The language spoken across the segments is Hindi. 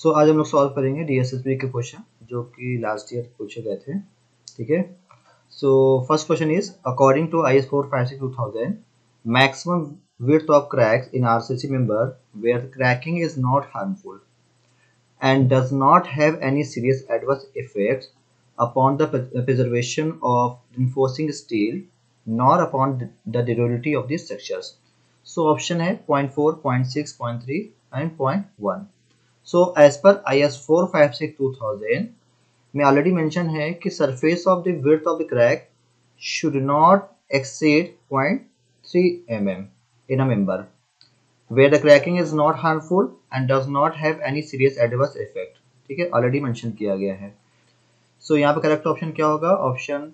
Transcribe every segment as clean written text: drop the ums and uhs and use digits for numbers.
सो आज हम लोग सॉल्व करेंगे DSSB के क्वेश्चन जो कि लास्ट ईयर पूछे गए थे, ठीक है। So first question is according to IS 456-2000 maximum width of cracks in RCC member where the cracking is not harmful and does not have any serious adverse effects upon the preservation of reinforcing steel nor upon the durability of the structures. So option है 0.4, 0.6, 0.3 and 0.1. सो एज पर IS 456-2000 में ऑलरेडी मेंशन है कि surface of the width of the crack should not exceed 0.3 mm in a member where the cracking is not harmful and does not have any serious adverse effect, ठीक है, ऑलरेडी मेंशन किया गया है। सो यहाँ पे करेक्ट ऑप्शन क्या होगा? ऑप्शन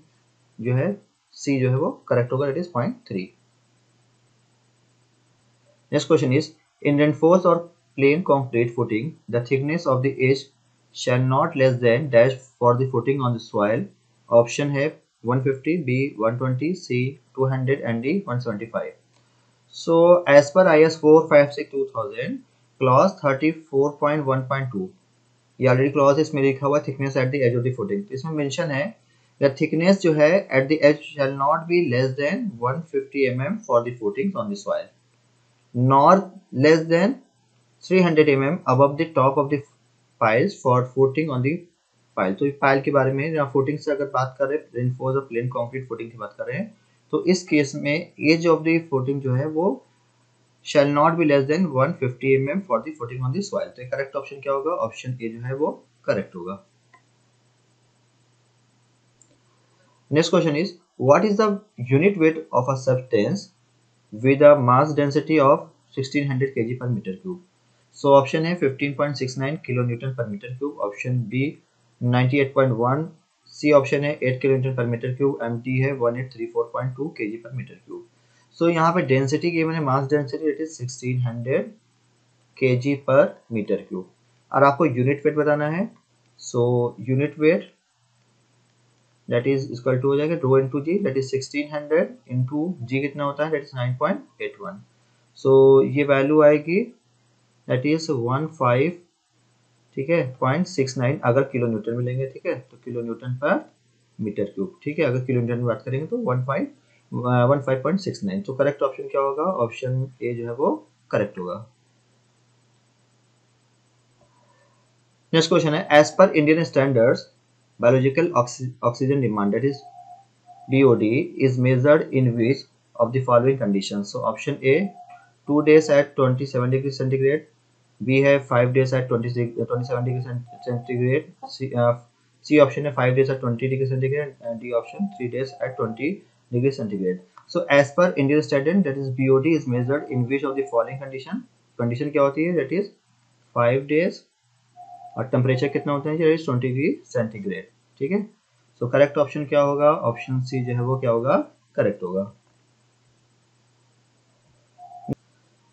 जो है सी जो है वो करेक्ट होगा, that is 0.3। Next question is in reinforce और plain concrete footing, the thickness of the edge shall not less than dash for the footing on the soil. Option है 150, B 120, C 200 and D 175. So as per IS 456-2000 clause 34.1.2 ये ऑलरेडी क्लॉज इसमें लिखा हुआ thickness at the edge of the footing. तो इसमें मेंशन है द थिकनेस जो है at the edge shall not be less than 150 mm for the footings on the soil nor less than 300 mm above the top of the piles for footing on the pile। तो पाइल के बारे में या फुटिंग से अगर बात कर रहे हैं, रेनफोर्स और प्लेन कंक्रीट फुटिंग की बात कर रहे हैं, तो इस केस में एज ऑफ द फुटिंग जो है वो shall not be less than 150 mm for the footing on the soil। तो करेक्ट ऑप्शन क्या होगा? ऑप्शन ए जो है वो करेक्ट होगा। Next question is what is the unit weight of a substance with a mass density of 1600 kg per meter cube। So option है 15.69 kilonewton per meter cube, option B 98.1, C option है 8 kilonewton per meter cube, MT है 1834.2 kg per meter cube। So यहाँ पे डेंसिटी गिवन है, mass density it is 1600 kg per meter cube और आपको यूनिट वेट बताना है। So unit weight that is equal to हो जाएगा rho into g, that is 1600 into g कितना होता है, that is 9.81। so ये वैल्यू आएगी that is 15, ठीक है, 0.69 अगर किलो न्यूटन में लेंगे, ठीक है, तो किलो न्यूटन पर मीटर क्यूब, ठीक है, अगर किलो न्यूटन में बात करेंगे तो 15.69। तो करेक्ट ऑप्शन क्या होगा? ऑप्शन ए जो है वो करेक्ट होगा। नेक्स्ट क्वेश्चन है एज पर Indian standards biological oxygen demand, that is BOD, is measured in which of the following conditions? So option A 2 days at 27 degrees centigrade, B है 5 days at 27 degrees centigrade, C option है 5 days at 20 degrees centigrade and D option 3 days at 20 degrees centigrade। So as per Indian standard, that is BOD is measured in which of the following condition? Condition क्या होती है? that is 5 days और टेम्परेचर कितना होता है? 20 डिग्री सेंटीग्रेड, ठीक है। सो करेक्ट ऑप्शन क्या होगा? ऑप्शन सी जो है वो क्या होगा? करेक्ट होगा।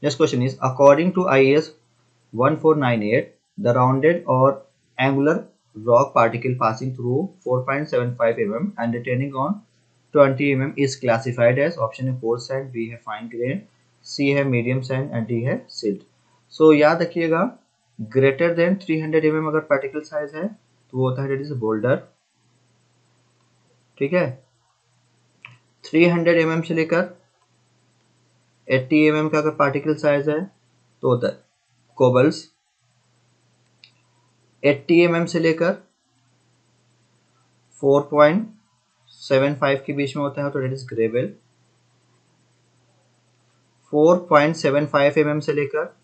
Next question is according to IS 1498 the rounded और angular rock particle passing through 4.75 mm and retaining on 20 mm is classified as, option है कोर्स सैंड, बी है फाइन ग्रेन, सी है मीडियम सैंड एंड डी है सिल्ट। सो याद रखिएगा ग्रेटर देन 300 mm अगर पार्टिकल साइज है तो वो होता है डेट इज बोल्डर, ठीक है। 300 mm से लेकर 80 mm का अगर पार्टिकल साइज है तो होता है कोबल्स, 80 mm से लेकर 4.75 के बीच में होता है तो डेट इज ग्रेवल, 4.75 mm से लेकर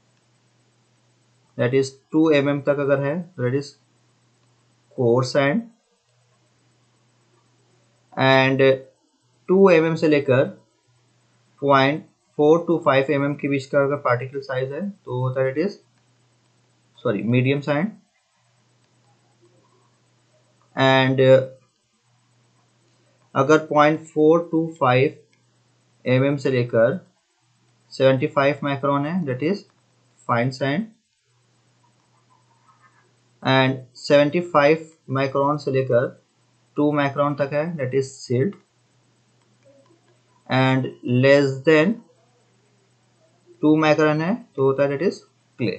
that is 2 mm तक अगर है तो that is core sand, and 2 mm से लेकर 0.4 to 5 mm के बीच का अगर पार्टिकल साइज है तो होता है मीडियम सैंड, एंड अगर 0.4 to 5 mm से लेकर 75 माइक्रोन है that is fine sand, and 75 micron से लेकर 2 माइक्रोन तक है that is silt, and less than 2 micron है तो होता है that is क्ले।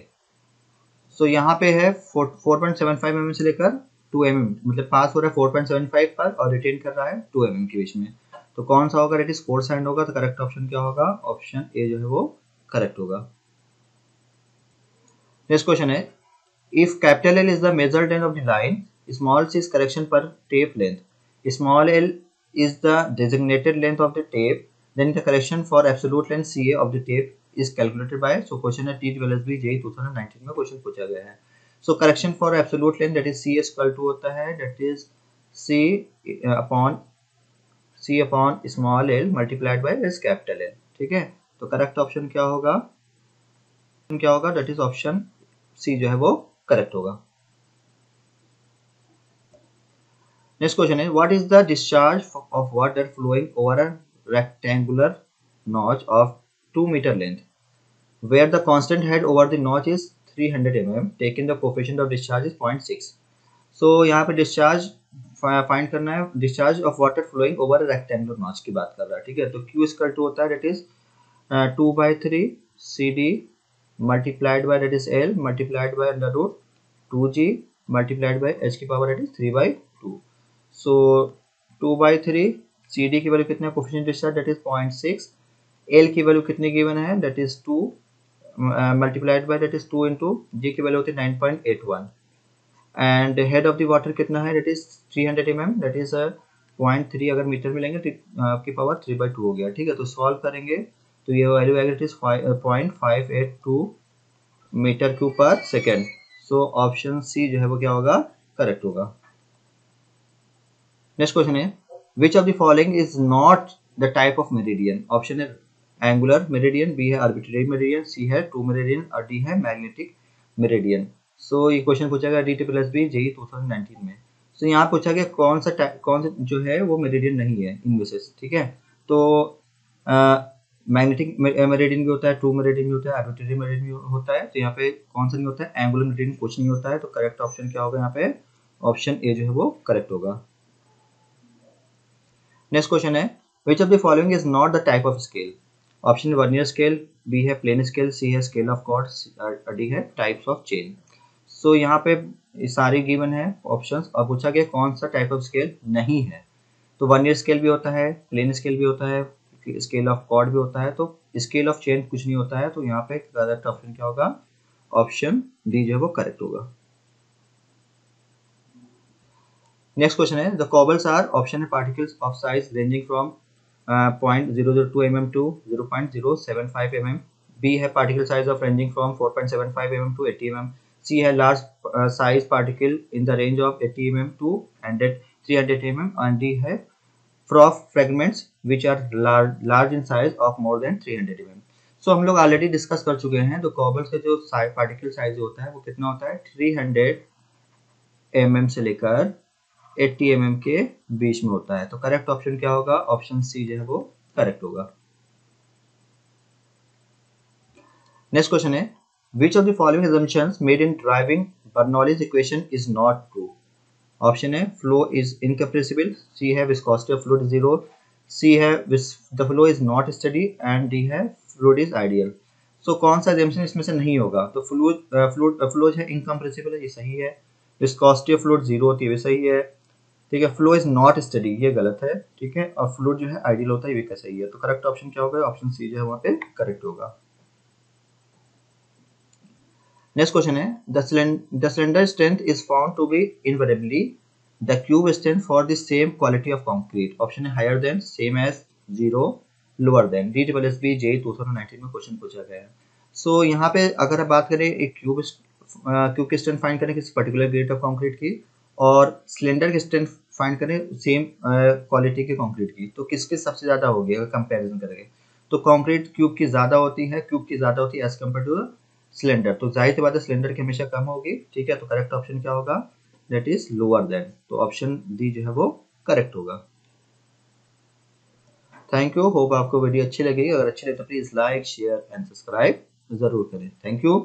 सो यहाँ पे है 4.75 mm से लेकर 2 mm, मतलब पास हो रहा है 4.75 पर और रिटेन कर रहा है 2 mm के बीच में। तो कौन सा होगा? इट इज कोर्स हैंड होगा। तो करेक्ट ऑप्शन क्या होगा? ऑप्शन ए जो है वो करेक्ट होगा। नेक्स्ट क्वेश्चन है, if capital L is the major length of the line, small c is correction per tape length, small l is the designated length of the tape, then the correction for absolute length CA of the tape is calculated by, so question है T12SB JEE 2019 में क्वेश्चन पूछा गया है। so correction for absolute length that is C is equal to होता है that is C upon small l multiplied by S capital L, ठीक है। तो करेक्ट ऑप्शन क्या होगा? that is ऑप्शन C जो है वो करेक्ट होगा। Next question is, what is the discharge of water flowing over a rectangular notch of 2 meter length, where the constant head over the notch is 300 mm, taking the coefficient of discharge is 0.6. So यहाँ पे discharge फाइंड करना है, discharge of water flowing over a rectangular notch की बात कर रहा है, ठीक है। तो Q इक्वल टू होता है that is 2/3 CD multiplied by that is L multiplied by under root 2G multiplied by H की power that is 3/2। So 2/3 CD की वैल्यू कितना है? Coefficient discharge that is 0.6। L की वैल्यू कितनी गिवन है? That is 2 multiplied by that is 2 into G की वैल्यू होती है 9.81 and head of the water कितना है? That is 300 mm, that is 0.3 अगर मीटर में लेंगे तो आपकी पावर 3/2 हो गया, ठीक है। तो सॉल्व करेंगे तो ये वैल्यू आएगी दैट इज 0.582 मीटर क्यूब पर सेकेंड। सो ऑप्शन सी जो है वो क्या होगा? करेक्ट होगा। नेक्स्ट क्वेश्चन है, which of the following is not the type of meridian? Option है एंगुलर मेरिडियन, बी है आर्बिट्रेरी मेरिडियन, सी है ट्रू मेरिडियन और डी है मैग्नेटिक मेरिडियन। सो ये क्वेश्चन पूछा गया DSSB JEE 2019 में। सो यहाँ पूछा गया कौन सा जो है वो मेरिडियन नहीं है इनमें से, ठीक है। तो मैग्नेटिक मेरिडियन भी होता है, ट्रू मेरिडियन भी होता है, आर्बिट्रेरी मेरिडियन भी होता है। तो यहाँ पे कौन सा नहीं होता है? एंगुलर मेरिडियन कुछ नहीं होता है। तो करेक्ट ऑप्शन क्या होगा? यहाँ पे ऑप्शन ए जो है वो करेक्ट होगा। नेक्स्ट क्वेश्चन है, which of the following is not the type of scale? Option vernier scale, B है प्लेन स्केल, सी है स्केल ऑफ कॉर्ड, डी है टाइप्स ऑफ चेन। सो यहाँ पे सारे गिवन है ऑप्शंस और पूछा गया कौन सा टाइप ऑफ स्केल नहीं है। तो वर्नियर स्केल भी होता है, प्लेन स्केल भी होता है, स्केल ऑफ कॉर्ड भी होता है, तो स्केल ऑफ चेन कुछ नहीं होता है। तो यहाँ पे करेक्ट ऑप्शन क्या होगा? ऑप्शन डी जो है वो करेक्ट होगा। नेक्स्ट क्वेश्चन है, द कॉबल्स आर, ऑप्शन है particles of size ranging from 0.002 mm to 0.075 mm, B है particle size of ranging from 4.75 mm to 80 mm, C है large size particle in the range of 80 mm to 300 mm and D है फ्रॉफ fragments which are large in size of more than 300 mm। So हम लोग ऑलरेडी डिस्कस कर चुके हैं। तो कॉबल्स का जो पार्टिकल साइज होता है वो कितना होता है? 300 mm से लेकर 80 mm के बीच में होता है। तो करेक्ट ऑप्शन क्या होगा? ऑप्शन सी जो है वो करेक्ट होगा। नेक्स्ट क्वेश्चन है, which of the following assumptions made in driving Bernoulli's equation is not true? Option है फ्लो इज इनकम्प्रेसिबल, सी है विस्कोसिटी ऑफ फ्लूइड जीरो, सी है the flow is not study and D है फ्लूइड इज आइडियल। सो कौन सा assumption इसमें से नहीं होगा? तो फ्लो है इनकम्प्रेसिबल है, ये सही है। विस्कोसिटी ऑफ फ्लूइड जीरो होती है, ये सही है, ठीक है। फ्लो इज नॉट स्टडी, ये गलत है, ठीक है। और फ्लूइड जो है आइडियल होता है, ये भी सही है। तो करेक्ट ऑप्शन क्या होगा? ऑप्शन सी जो है वहां पे करेक्ट होगा। नेक्स्ट क्वेश्चन है, the cylinder strength is found to be invariably the cube strength for the same quality of concrete. Option है higher than, same as, zero, lower than. DSSB JEE 2019 में क्वेश्चन पूछा गया है। सो यहाँ पे अगर आप बात करें एक क्यूब की स्ट्रेंथ फाइंड करें किसी पर्टिकुलर ग्रेड ऑफ कंक्रीट की, और सिलेंडर की स्ट्रेंथ फाइंड करें सेम क्वालिटी के कंक्रीट की, तो किसकी सबसे ज्यादा होगी अगर कंपैरिजन करेंगे? तो कंक्रीट क्यूब की ज्यादा होती है, एज कम्पेयर टू सिलेंडर। तो जाहिर सी बात है सिलेंडर की हमेशा कम होगी, ठीक है। तो करेक्ट ऑप्शन क्या होगा? That is lower than. तो ऑप्शन डी जो है वो करेक्ट होगा। थैंक यू, होप आपको वीडियो अच्छी लगी। अगर अच्छी लगी तो please like, share and subscribe जरूर करें। Thank you.